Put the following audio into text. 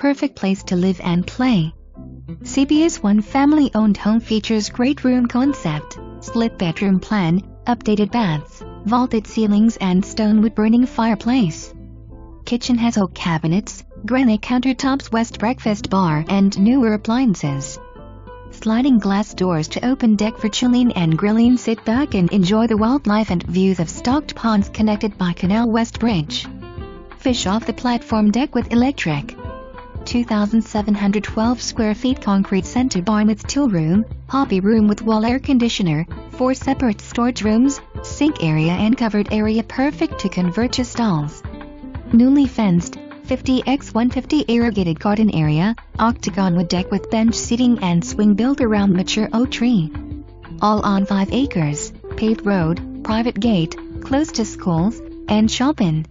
perfect place to live and play. CB's one family-owned home features great room concept, split bedroom plan, updated baths, vaulted ceilings and stone wood-burning fireplace. Kitchen has oak cabinets, granite countertops, west breakfast bar and newer appliances. Sliding glass doors to open deck for chilling and grilling. Sit back and enjoy the wildlife and views of stocked ponds connected by canal. Windridge. Fish off the platform deck with electric. 2,712 square feet concrete center barn with tool room, hobby room with wall air conditioner, 4 separate storage rooms, sink area and covered area perfect to convert to stalls. Newly fenced, 50x150 irrigated garden area, octagon wood deck with bench seating and swing built around mature oak tree. All on 5 acres, paved road, private gate, close to schools, and shoppin.